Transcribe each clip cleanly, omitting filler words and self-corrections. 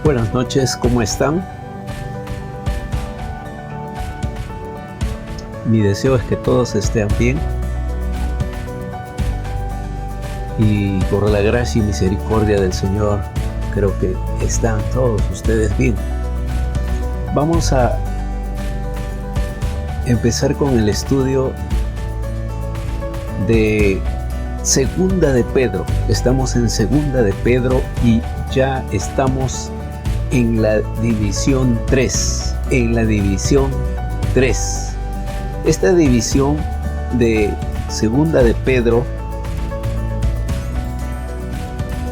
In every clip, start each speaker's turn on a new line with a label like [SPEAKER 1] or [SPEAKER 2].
[SPEAKER 1] Buenas noches, ¿cómo están? Mi deseo es que todos estén bien y por la gracia y misericordia del Señor creo que están todos ustedes bien. Vamos a empezar con el estudio de Segunda de Pedro. Estamos en Segunda de Pedro y ya estamos en la división 3. Esta división de Segunda de Pedro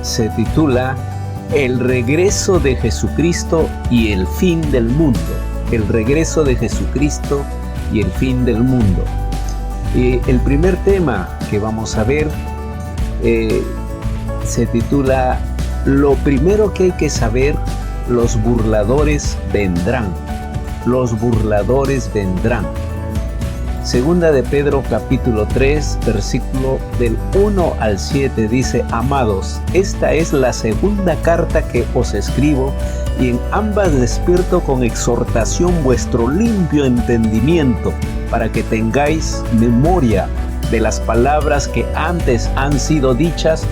[SPEAKER 1] se titula El regreso de Jesucristo y el fin del mundo. El regreso de Jesucristo y el fin del mundo. El primer tema que vamos a ver se titula Lo primero que hay que saber, los burladores vendrán. Los burladores vendrán. Segunda de Pedro capítulo 3, versículo del 1 al 7 dice: Amados, esta es la segunda carta que os escribo, y en ambas despierto con exhortación vuestro limpio entendimiento, para que tengáis memoria de las palabras que antes han sido dichas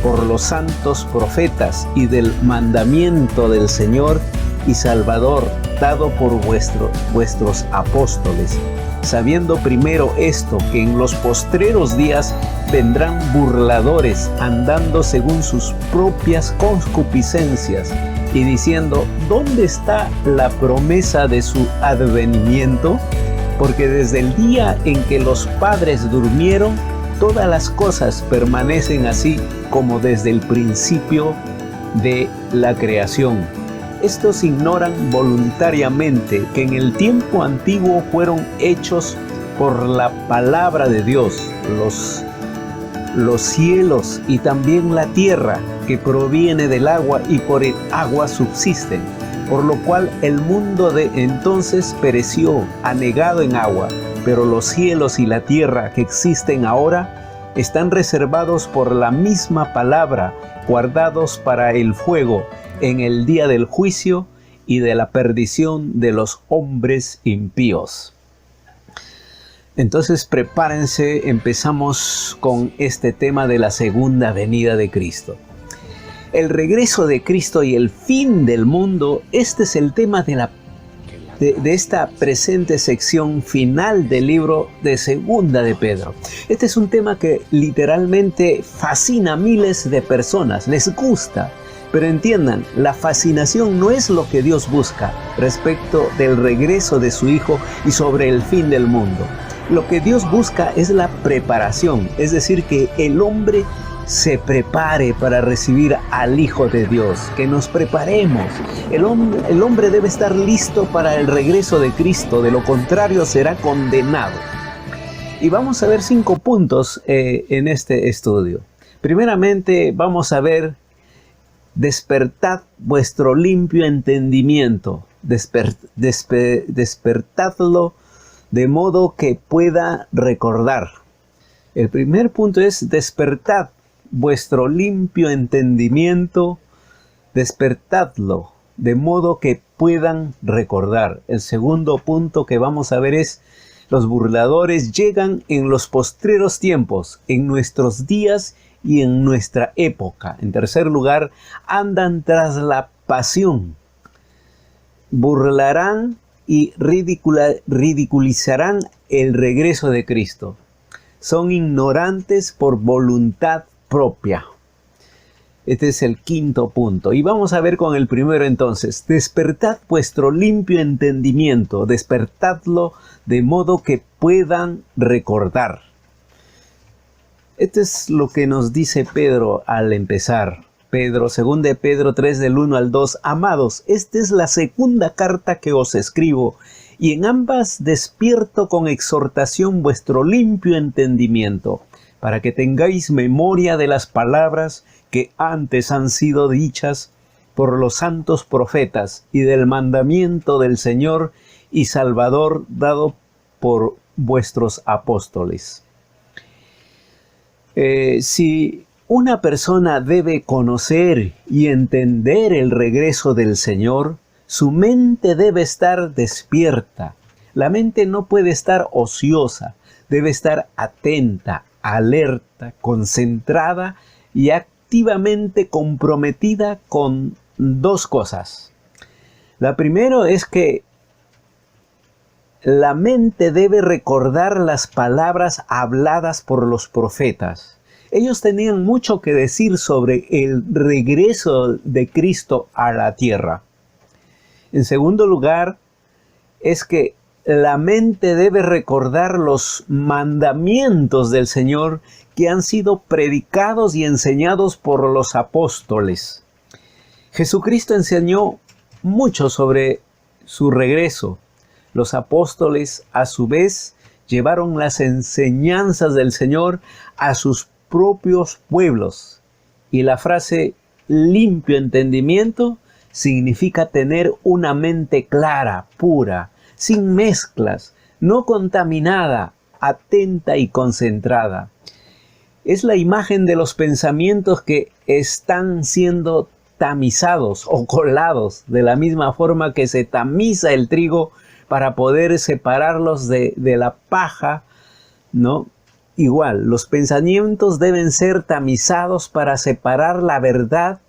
[SPEAKER 1] por los santos profetas, y del mandamiento del Señor y Salvador dado por vuestros apóstoles, sabiendo primero esto, que en los postreros días vendrán burladores, andando según sus propias concupiscencias, y diciendo: ¿dónde está la promesa de su advenimiento? Porque desde el día en que los padres durmieron, todas las cosas permanecen así como desde el principio de la creación. Estos ignoran voluntariamente que en el tiempo antiguo fueron hechos por la palabra de Dios los cielos y también la tierra, que proviene del agua y por el agua subsisten, por lo cual el mundo de entonces pereció, anegado en agua, pero los cielos y la tierra que existen ahora están reservados por la misma palabra, guardados para el fuego en el día del juicio y de la perdición de los hombres impíos. Entonces prepárense, empezamos con este tema de la segunda venida de Cristo. El regreso de Cristo y el fin del mundo, este es el tema de esta presente sección final del libro de Segunda de Pedro. Este es un tema que literalmente fascina a miles de personas, les gusta. Pero entiendan, la fascinación no es lo que Dios busca respecto del regreso de su Hijo y sobre el fin del mundo. Lo que Dios busca es la preparación, es decir, que el hombre se prepare para recibir al Hijo de Dios, que nos preparemos. El hombre debe estar listo para el regreso de Cristo, de lo contrario será condenado. Y vamos a ver 5 puntos en este estudio. Primeramente vamos a ver: despertad vuestro limpio entendimiento, despertadlo de modo que pueda recordar. El primer punto es: despertad vuestro limpio entendimiento, despertadlo de modo que puedan recordar. El segundo punto que vamos a ver es: los burladores llegan en los postreros tiempos, en nuestros días y en nuestra época. En tercer lugar, andan tras la pasión. Burlarán y ridiculizarán el regreso de Cristo. Son ignorantes por voluntad propia. Este es el quinto punto. Y vamos a ver con el primero entonces. Despertad vuestro limpio entendimiento. Despertadlo de modo que puedan recordar. Esto es lo que nos dice Pedro al empezar. Segunda de Pedro 3 del 1 al 2. Amados, esta es la segunda carta que os escribo, y en ambas despierto con exhortación vuestro limpio entendimiento, para que tengáis memoria de las palabras que antes han sido dichas por los santos profetas, y del mandamiento del Señor y Salvador dado por vuestros apóstoles. Si una persona debe conocer y entender el regreso del Señor, su mente debe estar despierta. La mente no puede estar ociosa, debe estar atenta, alerta, concentrada y activamente comprometida con dos cosas. La primera es que la mente debe recordar las palabras habladas por los profetas. Ellos tenían mucho que decir sobre el regreso de Cristo a la tierra. En segundo lugar, es que la mente debe recordar los mandamientos del Señor que han sido predicados y enseñados por los apóstoles. Jesucristo enseñó mucho sobre su regreso. Los apóstoles, a su vez, llevaron las enseñanzas del Señor a sus propios pueblos. Y la frase limpio entendimiento significa tener una mente clara, pura, sin mezclas, no contaminada, atenta y concentrada. Es la imagen de los pensamientos que están siendo tamizados o colados de la misma forma que se tamiza el trigo para poder separarlos de la paja, ¿no? Igual, los pensamientos deben ser tamizados para separar la verdad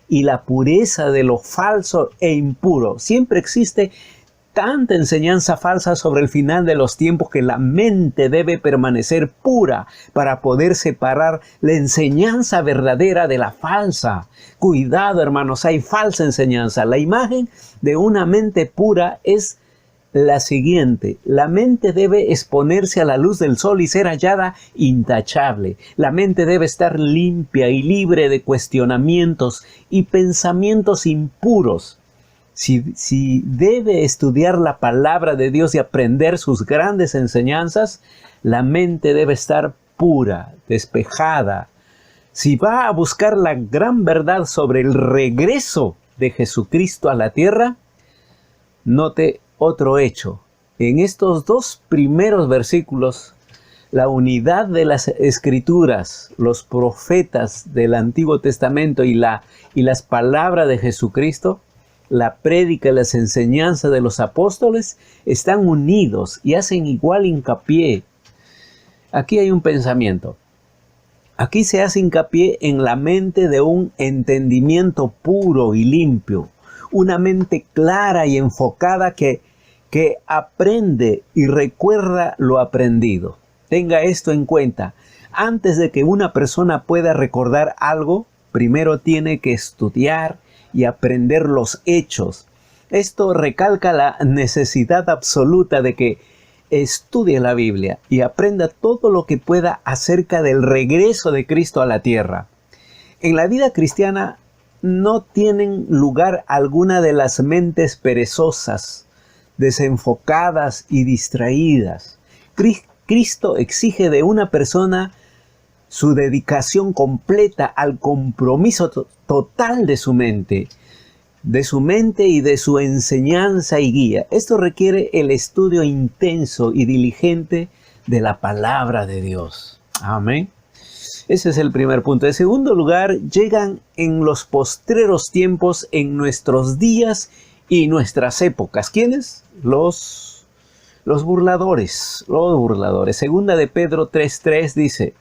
[SPEAKER 1] y la pureza de lo falso e impuro. Siempre existe tanta enseñanza falsa sobre el final de los tiempos que la mente debe permanecer pura para poder separar la enseñanza verdadera de la falsa. Cuidado, hermanos, hay falsa enseñanza. La imagen de una mente pura es la siguiente: la mente debe exponerse a la luz del sol y ser hallada intachable. La mente debe estar limpia y libre de cuestionamientos y pensamientos impuros. Si debe estudiar la palabra de Dios y aprender sus grandes enseñanzas, la mente debe estar pura, despejada. Si va a buscar la gran verdad sobre el regreso de Jesucristo a la tierra, note otro hecho. En estos dos primeros versículos, la unidad de las escrituras, los profetas del Antiguo Testamento y las palabras de Jesucristo, la prédica y las enseñanzas de los apóstoles están unidos y hacen igual hincapié. Aquí hay un pensamiento. Aquí se hace hincapié en la mente de un entendimiento puro y limpio. Una mente clara y enfocada que aprende y recuerda lo aprendido. Tenga esto en cuenta. Antes de que una persona pueda recordar algo, primero tiene que estudiar y aprender los hechos. Esto recalca la necesidad absoluta de que estudie la Biblia y aprenda todo lo que pueda acerca del regreso de Cristo a la tierra. En la vida cristiana no tienen lugar alguna de las mentes perezosas, desenfocadas y distraídas. Cristo exige de una persona su dedicación completa al compromiso total de su mente y de su enseñanza y guía. Esto requiere el estudio intenso y diligente de la palabra de Dios. Amén. Ese es el primer punto. En segundo lugar, llegan en los postreros tiempos, en nuestros días y nuestras épocas. ¿Quiénes? Los burladores. Los burladores. Segunda de Pedro 3:3 dice: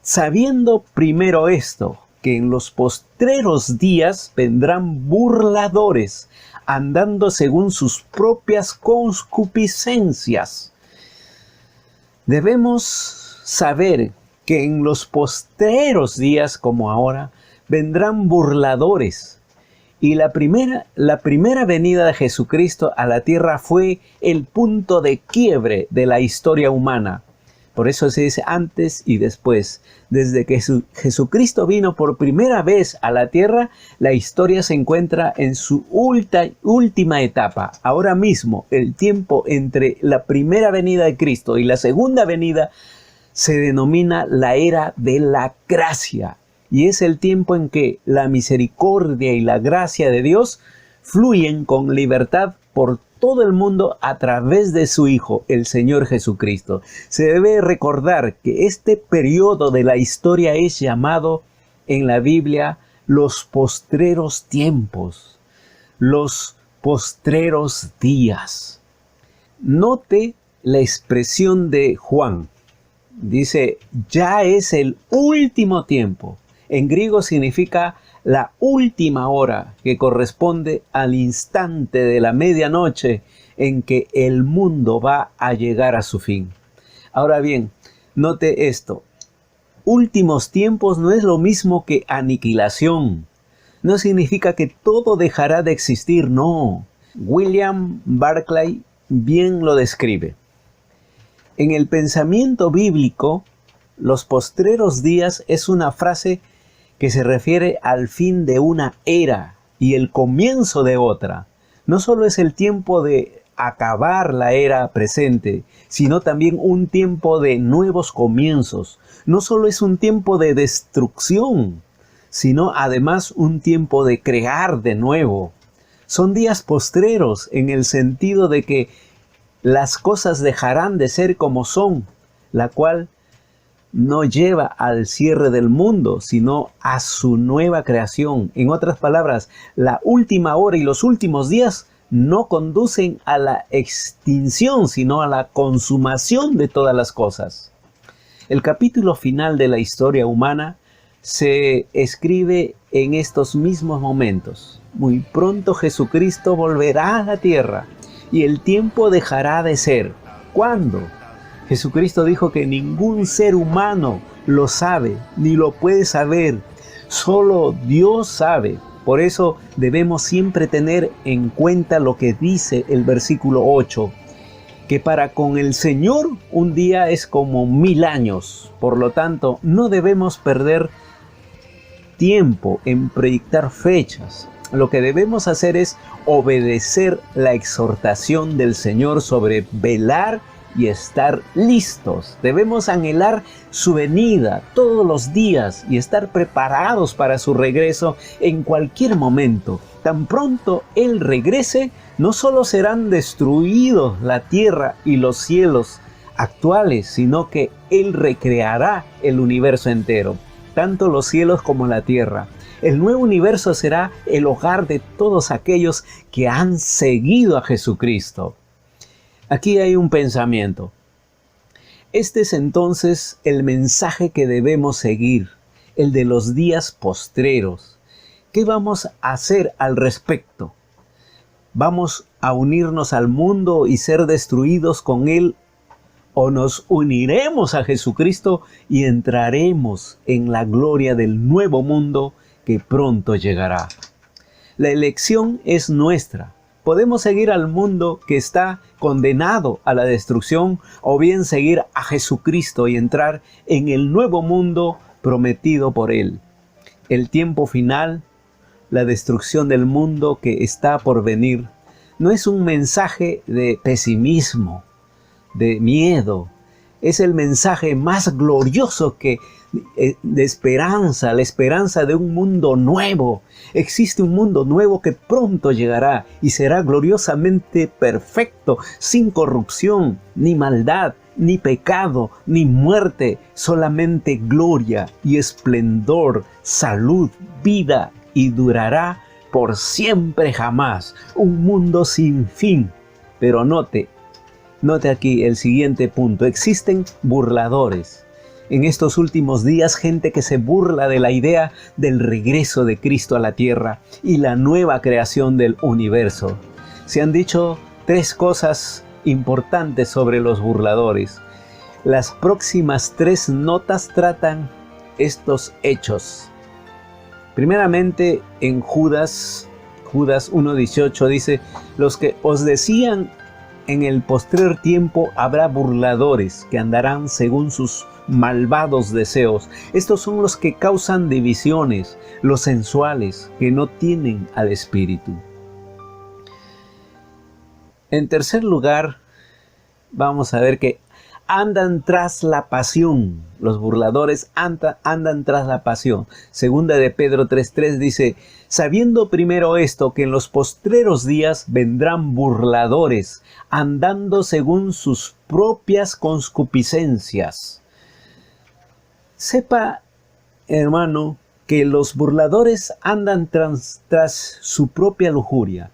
[SPEAKER 1] sabiendo primero esto, que en los postreros días vendrán burladores, andando según sus propias concupiscencias. Debemos saber que en los postreros días, como ahora, vendrán burladores. Y la primera venida de Jesucristo a la tierra fue el punto de quiebre de la historia humana. Por eso se dice antes y después. Desde que Jesucristo vino por primera vez a la tierra, la historia se encuentra en su última etapa. Ahora mismo, el tiempo entre la primera venida de Cristo y la segunda venida se denomina la era de la gracia. Y es el tiempo en que la misericordia y la gracia de Dios fluyen con libertad por todo el mundo a través de su Hijo, el Señor Jesucristo. Se debe recordar que este periodo de la historia es llamado en la Biblia los postreros tiempos, los postreros días. Note la expresión de Juan. Dice, ya es el último tiempo. En griego significa la última hora, que corresponde al instante de la medianoche en que el mundo va a llegar a su fin. Ahora bien, note esto. Últimos tiempos no es lo mismo que aniquilación. No significa que todo dejará de existir, no. William Barclay bien lo describe. En el pensamiento bíblico, los postreros días es una frase que se refiere al fin de una era y el comienzo de otra. No solo es el tiempo de acabar la era presente, sino también un tiempo de nuevos comienzos. No solo es un tiempo de destrucción, sino además un tiempo de crear de nuevo. Son días postreros en el sentido de que las cosas dejarán de ser como son, la cual no lleva al cierre del mundo, sino a su nueva creación. En otras palabras, la última hora y los últimos días no conducen a la extinción, sino a la consumación de todas las cosas. El capítulo final de la historia humana se escribe en estos mismos momentos. Muy pronto Jesucristo volverá a la tierra y el tiempo dejará de ser. ¿Cuándo? Jesucristo dijo que ningún ser humano lo sabe, ni lo puede saber. Solo Dios sabe. Por eso debemos siempre tener en cuenta lo que dice el versículo 8, que para con el Señor un día es como 1000 años. Por lo tanto, no debemos perder tiempo en proyectar fechas. Lo que debemos hacer es obedecer la exhortación del Señor sobre velar y estar listos. Debemos anhelar su venida todos los días y estar preparados para su regreso en cualquier momento. Tan pronto Él regrese, no solo serán destruidos la tierra y los cielos actuales, sino que Él recreará el universo entero, tanto los cielos como la tierra. El nuevo universo será el hogar de todos aquellos que han seguido a Jesucristo. Aquí hay un pensamiento. Este es entonces el mensaje que debemos seguir, el de los días postreros. ¿Qué vamos a hacer al respecto? ¿Vamos a unirnos al mundo y ser destruidos con él? ¿O nos uniremos a Jesucristo y entraremos en la gloria del nuevo mundo que pronto llegará? La elección es nuestra. Podemos seguir al mundo que está condenado a la destrucción o bien seguir a Jesucristo y entrar en el nuevo mundo prometido por Él. El tiempo final, la destrucción del mundo que está por venir, no es un mensaje de pesimismo, de miedo. Es el mensaje más glorioso de esperanza, la esperanza de un mundo nuevo. Existe un mundo nuevo que pronto llegará y será gloriosamente perfecto, sin corrupción, ni maldad, ni pecado, ni muerte, solamente gloria y esplendor, salud, vida, y durará por siempre jamás. Un mundo sin fin. Pero note aquí el siguiente punto. Existen burladores. En estos últimos días, gente que se burla de la idea del regreso de Cristo a la tierra y la nueva creación del universo. Se han dicho 3 cosas importantes sobre los burladores. Las próximas 3 notas tratan estos hechos. Primeramente, en Judas 1:18 dice: los que os decían en el postrer tiempo habrá burladores que andarán según sus malvados deseos. Estos son los que causan divisiones, los sensuales, que no tienen al Espíritu. En tercer lugar, vamos a ver que andan tras la pasión. Los burladores andan tras la pasión. Segunda de Pedro 3:3 dice: sabiendo primero esto, que en los postreros días vendrán burladores, andando según sus propias concupiscencias. Sepa, hermano, que los burladores andan tras su propia lujuria,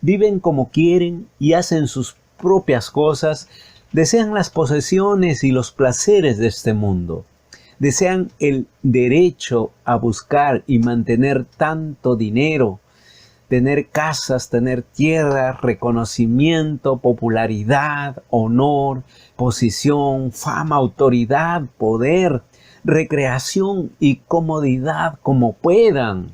[SPEAKER 1] viven como quieren y hacen sus propias cosas, desean las posesiones y los placeres de este mundo, desean el derecho a buscar y mantener tanto dinero, tener casas, tener tierra, reconocimiento, popularidad, honor, posición, fama, autoridad, poder, recreación y comodidad como puedan.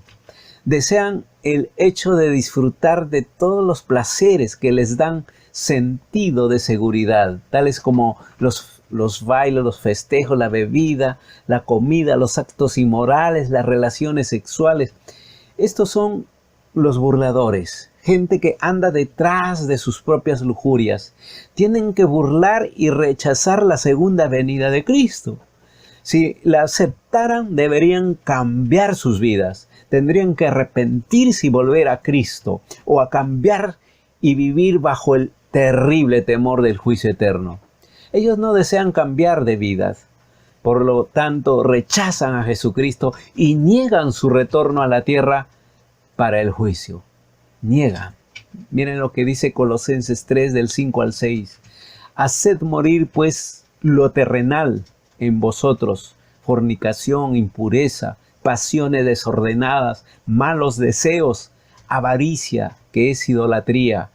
[SPEAKER 1] Desean el hecho de disfrutar de todos los placeres que les dan sentido de seguridad, tales como los bailes, los festejos, la bebida, la comida, los actos inmorales, las relaciones sexuales. Estos son los burladores, gente que anda detrás de sus propias lujurias. Tienen que burlar y rechazar la segunda venida de Cristo. Si la aceptaran, deberían cambiar sus vidas. Tendrían que arrepentirse y volver a Cristo, o a cambiar y vivir bajo el terrible temor del juicio eterno. Ellos no desean cambiar de vidas. Por lo tanto, rechazan a Jesucristo y niegan su retorno a la tierra para el juicio. Niegan. Miren lo que dice Colosenses 3 del 5 al 6. Haced morir pues lo terrenal en vosotros: fornicación, impureza, pasiones desordenadas, malos deseos, avaricia, que es idolatría,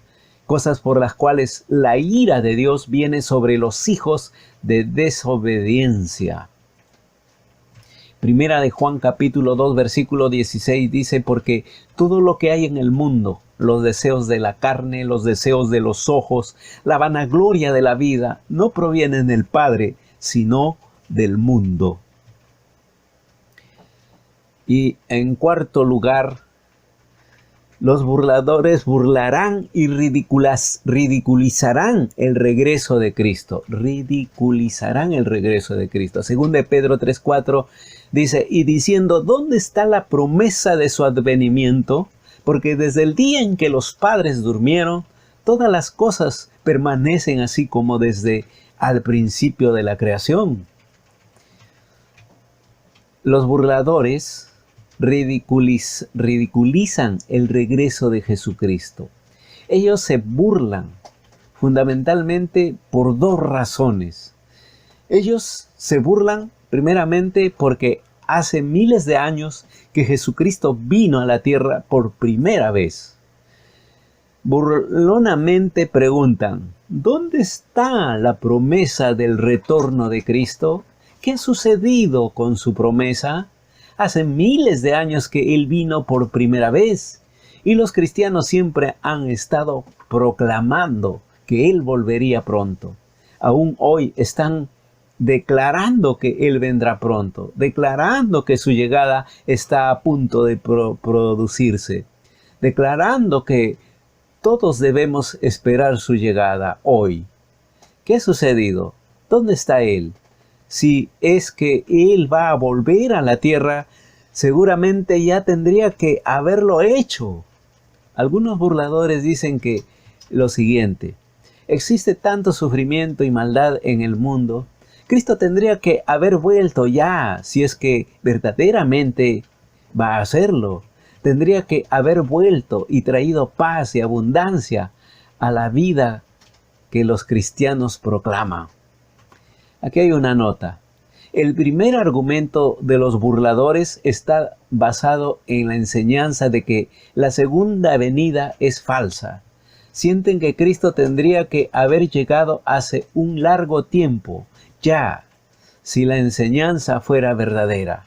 [SPEAKER 1] cosas por las cuales la ira de Dios viene sobre los hijos de desobediencia. Primera de Juan capítulo 2 versículo 16 dice: porque todo lo que hay en el mundo, los deseos de la carne, los deseos de los ojos, la vanagloria de la vida, no provienen del Padre, sino del mundo. Y en cuarto lugar, los burladores burlarán y ridiculizarán el regreso de Cristo. Ridiculizarán el regreso de Cristo. Según de Pedro 3:4 dice: y diciendo, ¿dónde está la promesa de su advenimiento? Porque desde el día en que los padres durmieron, todas las cosas permanecen así como desde al principio de la creación. Los burladores ridiculizan el regreso de Jesucristo. Ellos se burlan fundamentalmente por dos razones. Ellos se burlan primeramente porque hace miles de años que Jesucristo vino a la tierra por primera vez. Burlonamente preguntan: ¿dónde está la promesa del retorno de Cristo? ¿Qué ha sucedido con su promesa? Hace miles de años que Él vino por primera vez, y los cristianos siempre han estado proclamando que Él volvería pronto. Aún hoy están declarando que Él vendrá pronto, declarando que su llegada está a punto de producirse, declarando que todos debemos esperar su llegada hoy. ¿Qué ha sucedido? ¿Dónde está Él? Si es que Él va a volver a la tierra, seguramente ya tendría que haberlo hecho. Algunos burladores dicen que lo siguiente: existe tanto sufrimiento y maldad en el mundo, Cristo tendría que haber vuelto ya, si es que verdaderamente va a hacerlo. Tendría que haber vuelto y traído paz y abundancia a la vida que los cristianos proclaman. Aquí hay una nota. El primer argumento de los burladores está basado en la enseñanza de que la segunda venida es falsa. Sienten que Cristo tendría que haber llegado hace un largo tiempo, ya, si la enseñanza fuera verdadera.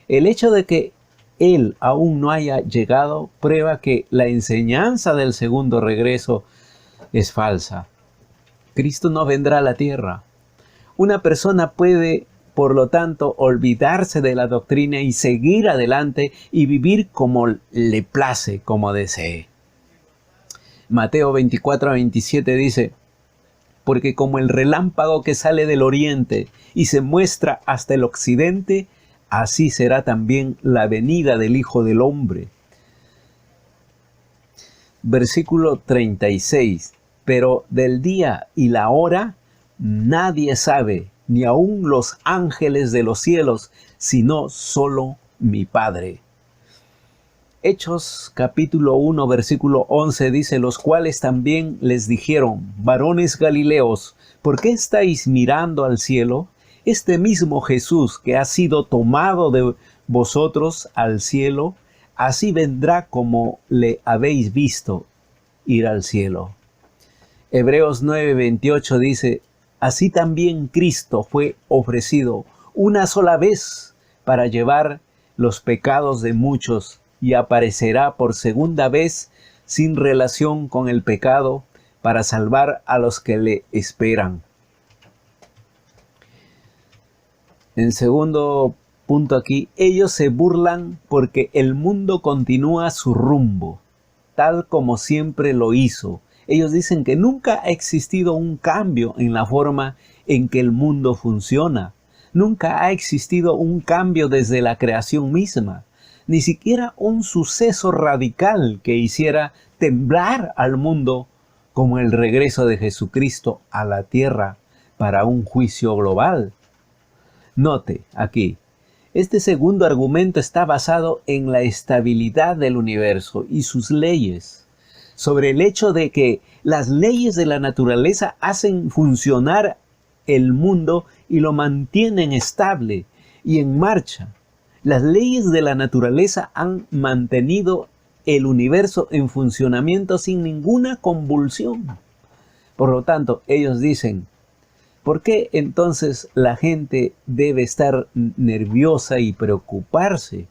[SPEAKER 1] El hecho de que Él aún no haya llegado prueba que la enseñanza del segundo regreso es falsa. Cristo no vendrá a la tierra. Una persona puede, por lo tanto, olvidarse de la doctrina y seguir adelante y vivir como le place, como desee. Mateo 24:27 dice: porque como el relámpago que sale del oriente y se muestra hasta el occidente, así será también la venida del Hijo del Hombre. Versículo 36. Pero del día y la hora nadie sabe, ni aun los ángeles de los cielos, sino solo mi Padre. Hechos capítulo 1 versículo 11 dice, los cuales también les dijeron, varones Galileos, ¿por qué estáis mirando al cielo? Este mismo Jesús que ha sido tomado de vosotros al cielo, así vendrá como le habéis visto ir al cielo. Hebreos 9:28 dice, así también Cristo fue ofrecido una sola vez para llevar los pecados de muchos y aparecerá por segunda vez sin relación con el pecado para salvar a los que le esperan. En segundo punto aquí, ellos se burlan porque el mundo continúa su rumbo, tal como siempre lo hizo. Ellos dicen que nunca ha existido un cambio en la forma en que el mundo funciona. Nunca ha existido un cambio desde la creación misma. Ni siquiera un suceso radical que hiciera temblar al mundo como el regreso de Jesucristo a la tierra para un juicio global. Note aquí, este segundo argumento está basado en la estabilidad del universo y sus leyes, sobre el hecho de que las leyes de la naturaleza hacen funcionar el mundo y lo mantienen estable y en marcha. Las leyes de la naturaleza han mantenido el universo en funcionamiento sin ninguna convulsión. Por lo tanto, ellos dicen, ¿por qué entonces la gente debe estar nerviosa y preocuparse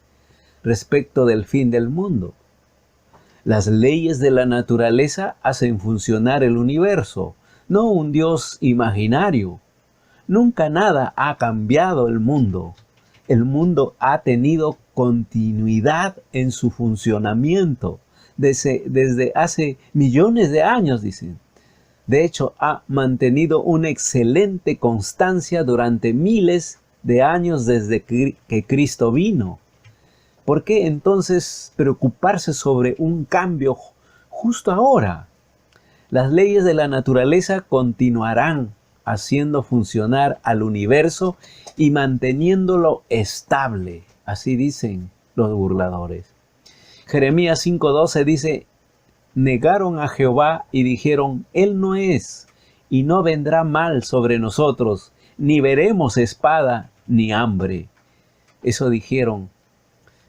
[SPEAKER 1] respecto del fin del mundo? Las leyes de la naturaleza hacen funcionar el universo, no un Dios imaginario. Nunca nada ha cambiado el mundo. El mundo ha tenido continuidad en su funcionamiento desde hace millones de años, dicen. De hecho, ha mantenido una excelente constancia durante miles de años desde que Cristo vino. ¿Por qué entonces preocuparse sobre un cambio justo ahora? Las leyes de la naturaleza continuarán haciendo funcionar al universo y manteniéndolo estable. Así dicen los burladores. Jeremías 5:12 dice, negaron a Jehová y dijeron, Él no es, y no vendrá mal sobre nosotros, ni veremos espada ni hambre. Eso dijeron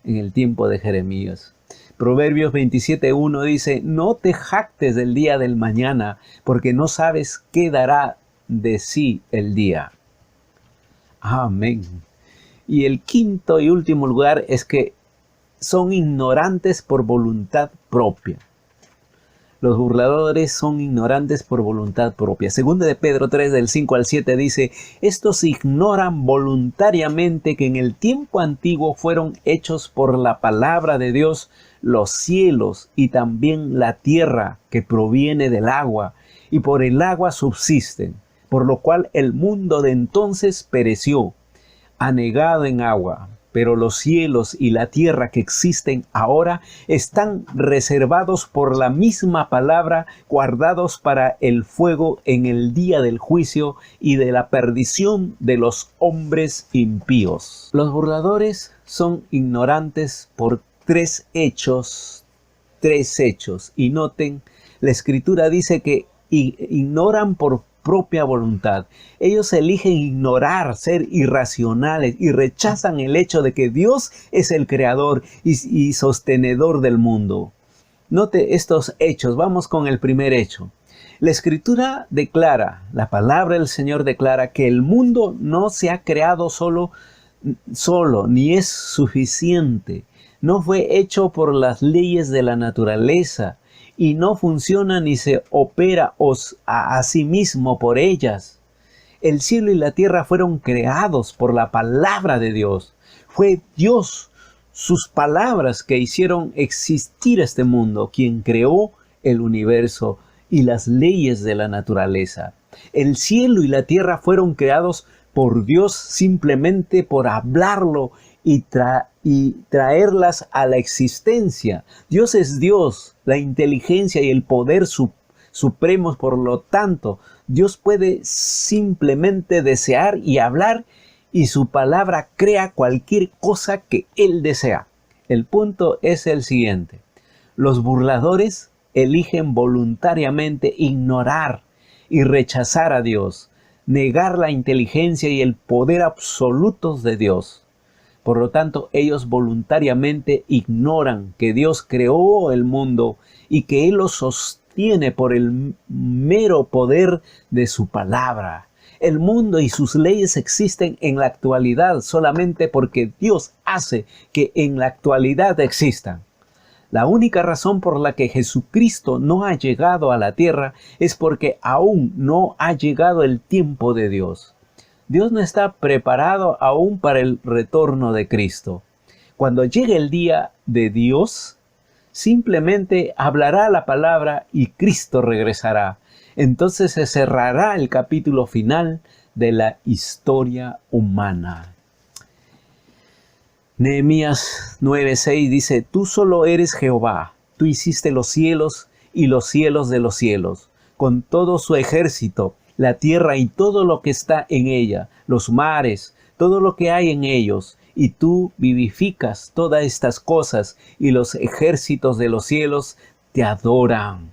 [SPEAKER 1] en el tiempo de Jeremías. Proverbios 27:1 dice, no te jactes del día del mañana, porque no sabes qué dará de sí el día. Amén. Y el quinto y último lugar es que son ignorantes por voluntad propia. Los burladores son ignorantes por voluntad propia. Segunda de Pedro 3, del 5 al 7 dice, estos ignoran voluntariamente que en el tiempo antiguo fueron hechos por la palabra de Dios los cielos y también la tierra que proviene del agua, y por el agua subsisten, por lo cual el mundo de entonces pereció, anegado en agua. Pero los cielos y la tierra que existen ahora están reservados por la misma palabra, guardados para el fuego en el día del juicio y de la perdición de los hombres impíos. Los burladores son ignorantes por tres hechos. Y noten, la Escritura dice que ignoran por propia voluntad. Ellos eligen ignorar, ser irracionales y rechazan el hecho de que Dios es el creador y sostenedor del mundo. Note estos hechos. Vamos con el primer hecho. La Escritura declara, la palabra del Señor declara que el mundo no se ha creado solo, ni es suficiente. No fue hecho por las leyes de la naturaleza, y no funciona ni se opera a sí mismo por ellas. El cielo y la tierra fueron creados por la palabra de Dios. Fue Dios, sus palabras, que hicieron existir este mundo, quien creó el universo y las leyes de la naturaleza. El cielo y la tierra fueron creados por Dios simplemente por hablarlo y traerlas a la existencia. Dios es Dios, la inteligencia y el poder supremos. Por lo tanto, Dios puede simplemente desear y hablar y su palabra crea cualquier cosa que Él desea. El punto es el siguiente. Los burladores eligen voluntariamente ignorar y rechazar a Dios, negar la inteligencia y el poder absolutos de Dios. Por lo tanto, ellos voluntariamente ignoran que Dios creó el mundo y que Él lo sostiene por el mero poder de su palabra. El mundo y sus leyes existen en la actualidad solamente porque Dios hace que en la actualidad existan. La única razón por la que Jesucristo no ha llegado a la tierra es porque aún no ha llegado el tiempo de Dios. Dios no está preparado aún para el retorno de Cristo. Cuando llegue el día de Dios, simplemente hablará la palabra y Cristo regresará. Entonces se cerrará el capítulo final de la historia humana. Nehemías 9:6 dice: Tú solo eres Jehová, tú hiciste los cielos y los cielos de los cielos, con todo su ejército, la tierra y todo lo que está en ella, los mares, todo lo que hay en ellos, y tú vivificas todas estas cosas, y los ejércitos de los cielos te adoran.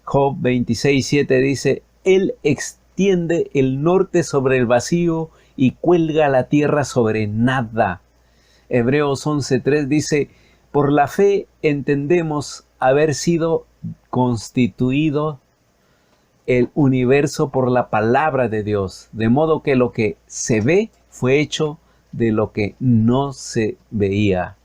[SPEAKER 1] Job 26:7 dice: Él extiende el norte sobre el vacío y cuelga la tierra sobre nada. Hebreos 11:3 dice: Por la fe entendemos haber sido constituido el universo por la palabra de Dios, de modo que lo que se ve fue hecho de lo que no se veía.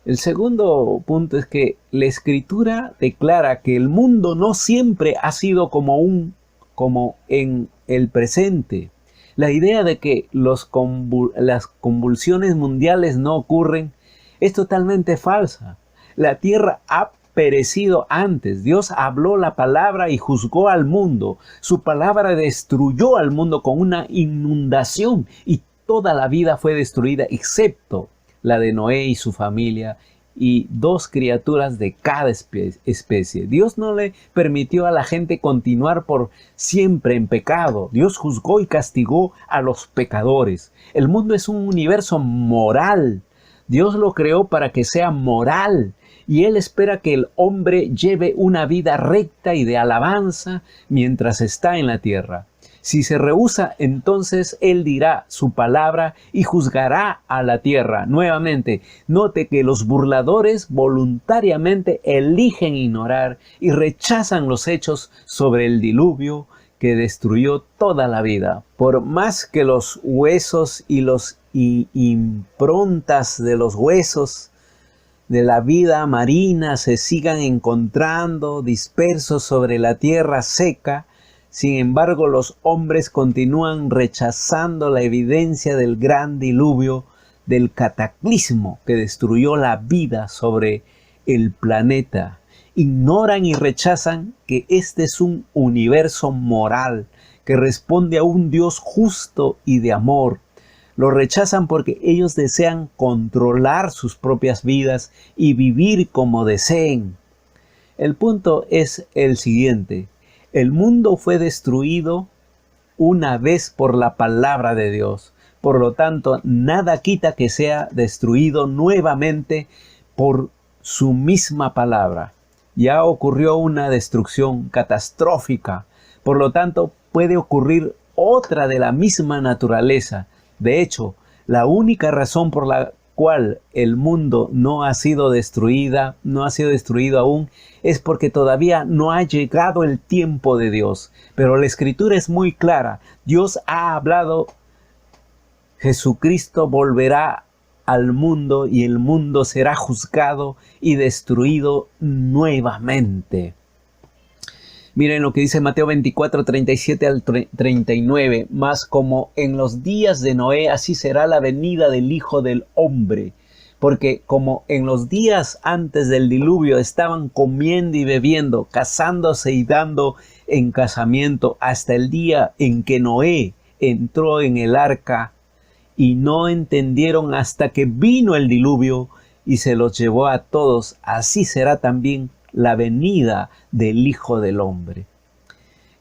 [SPEAKER 1] El segundo punto es que la Escritura declara que el mundo no siempre ha sido como en el presente. La idea de que las convulsiones mundiales no ocurren es totalmente falsa. La tierra ha perecido antes. Dios habló la palabra y juzgó al mundo. Su palabra destruyó al mundo con una inundación y toda la vida fue destruida excepto la de Noé y su familia y 2 criaturas de cada especie. Dios no le permitió a la gente continuar por siempre en pecado. Dios juzgó y castigó a los pecadores. El mundo es un universo moral. Dios lo creó para que sea moral. Y Él espera que el hombre lleve una vida recta y de alabanza mientras está en la tierra. Si se rehúsa, entonces Él dirá su palabra y juzgará a la tierra. Nuevamente, note que los burladores voluntariamente eligen ignorar y rechazan los hechos sobre el diluvio que destruyó toda la vida. Por más que los huesos y los improntas de los huesos de la vida marina se sigan encontrando dispersos sobre la tierra seca, sin embargo, los hombres continúan rechazando la evidencia del gran diluvio, del cataclismo que destruyó la vida sobre el planeta. Ignoran y rechazan que este es un universo moral que responde a un Dios justo y de amor. Lo rechazan porque ellos desean controlar sus propias vidas y vivir como deseen. El punto es el siguiente. El mundo fue destruido una vez por la palabra de Dios. Por lo tanto, nada quita que sea destruido nuevamente por su misma palabra. Ya ocurrió una destrucción catastrófica. Por lo tanto, puede ocurrir otra de la misma naturaleza. De hecho, la única razón por la cual el mundo no ha sido destruido aún, es porque todavía no ha llegado el tiempo de Dios. Pero la Escritura es muy clara. Dios ha hablado, Jesucristo volverá al mundo y el mundo será juzgado y destruido nuevamente. Miren lo que dice Mateo 24, 37 al 39. Mas como en los días de Noé, así será la venida del Hijo del Hombre. Porque como en los días antes del diluvio estaban comiendo y bebiendo, casándose y dando en casamiento, hasta el día en que Noé entró en el arca, y no entendieron hasta que vino el diluvio y se los llevó a todos, así será también la venida del Hijo del Hombre.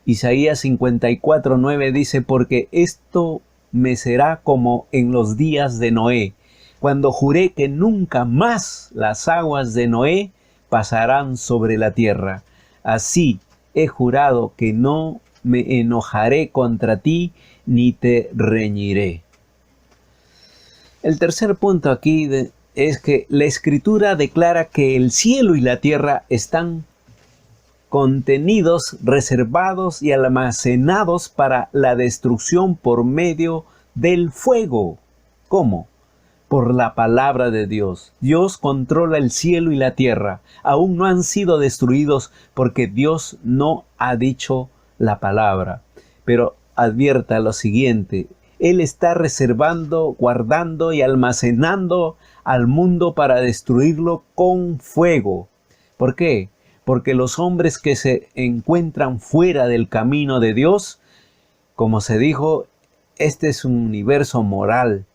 [SPEAKER 1] Isaías 54:9 dice: porque esto me será como en los días de Noé, cuando juré que nunca más las aguas de Noé pasarán sobre la tierra. Así he jurado que no me enojaré contra ti ni te reñiré. El tercer punto aquí es que la Escritura declara que el cielo y la tierra están contenidos, reservados y almacenados para la destrucción por medio del fuego. ¿Cómo? Por la palabra de Dios. Dios controla el cielo y la tierra. Aún no han sido destruidos porque Dios no ha dicho la palabra. Pero advierta lo siguiente: Él está reservando, guardando y almacenando al mundo para destruirlo con fuego. ¿Por qué? Porque los hombres que se encuentran fuera del camino de Dios, como se dijo, este es un universo moral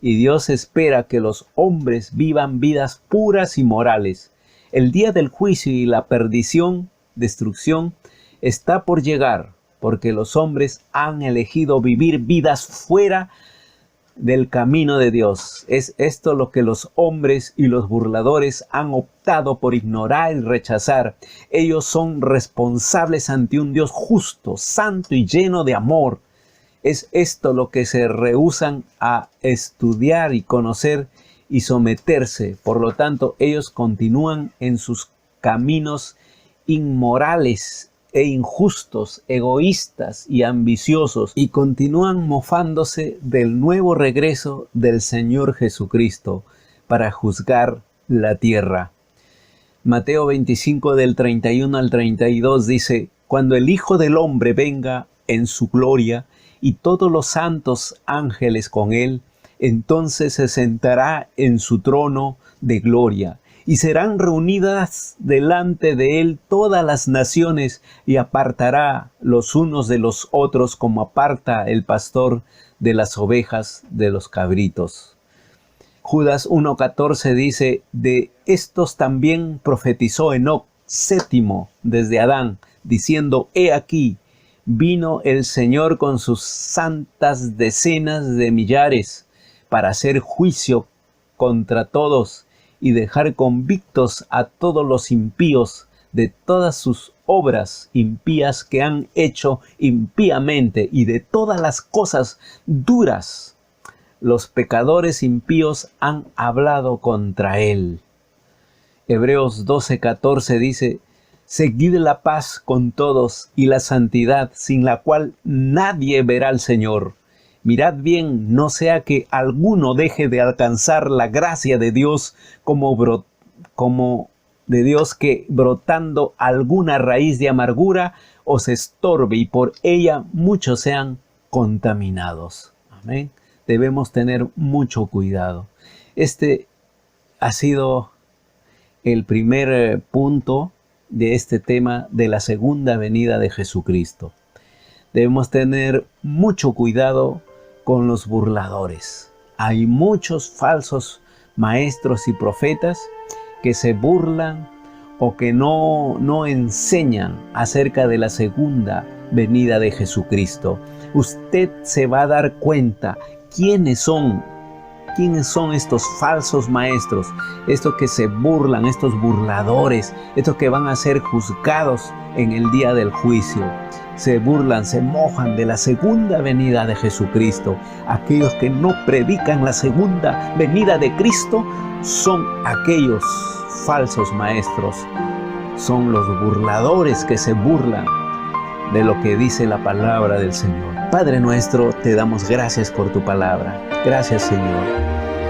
[SPEAKER 1] y Dios espera que los hombres vivan vidas puras y morales. El día del juicio y la perdición, destrucción, está por llegar, porque los hombres han elegido vivir vidas fuera del camino de Dios. Es esto lo que los hombres y los burladores han optado por ignorar y rechazar. Ellos son responsables ante un Dios justo, santo y lleno de amor. Es esto lo que se rehúsan a estudiar y conocer y someterse. Por lo tanto, ellos continúan en sus caminos inmorales e injustos, egoístas y ambiciosos, y continúan mofándose del nuevo regreso del Señor Jesucristo para juzgar la tierra. Mateo 25 del 31 al 32 dice: Cuando el Hijo del Hombre venga en su gloria y todos los santos ángeles con él, entonces se sentará en su trono de gloria. Y serán reunidas delante de él todas las naciones, y apartará los unos de los otros como aparta el pastor de las ovejas de los cabritos. Judas 1:14 dice: de estos también profetizó Enoc, séptimo desde Adán, diciendo: he aquí, vino el Señor con sus santas decenas de millares para hacer juicio contra todos y dejar convictos a todos los impíos de todas sus obras impías que han hecho impíamente y de todas las cosas duras. Los pecadores impíos han hablado contra él. Hebreos 12:14 dice: seguid la paz con todos y la santidad, sin la cual nadie verá al Señor. Mirad bien, no sea que alguno deje de alcanzar la gracia de Dios como de Dios, que brotando alguna raíz de amargura os estorbe y por ella muchos sean contaminados. Amén. Debemos tener mucho cuidado. Este ha sido el primer punto de este tema de la segunda venida de Jesucristo. Debemos tener mucho cuidado con los burladores. Hay muchos falsos maestros y profetas que se burlan o que no enseñan acerca de la segunda venida de Jesucristo. Usted se va a dar cuenta quiénes son estos falsos maestros, estos que se burlan, estos burladores, estos que van a ser juzgados en el día del juicio. Se burlan, se mojan de la segunda venida de Jesucristo. Aquellos que no predican la segunda venida de Cristo son aquellos falsos maestros. Son los burladores que se burlan de lo que dice la palabra del Señor. Padre nuestro, te damos gracias por tu palabra. Gracias, Señor.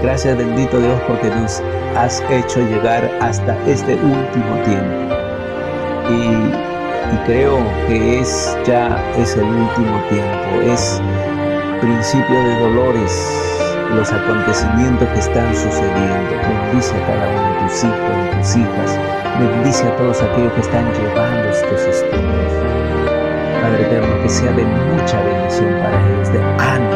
[SPEAKER 1] Gracias, bendito Dios, porque nos has hecho llegar hasta este último tiempo. Y creo que ya es el último tiempo. Es principio de dolores los acontecimientos que están sucediendo. Bendice a cada uno de tus hijos, de tus hijas. Bendice a todos aquellos que están llevando estos estudios. Padre eterno, que sea de mucha bendición para ellos, de ánimo.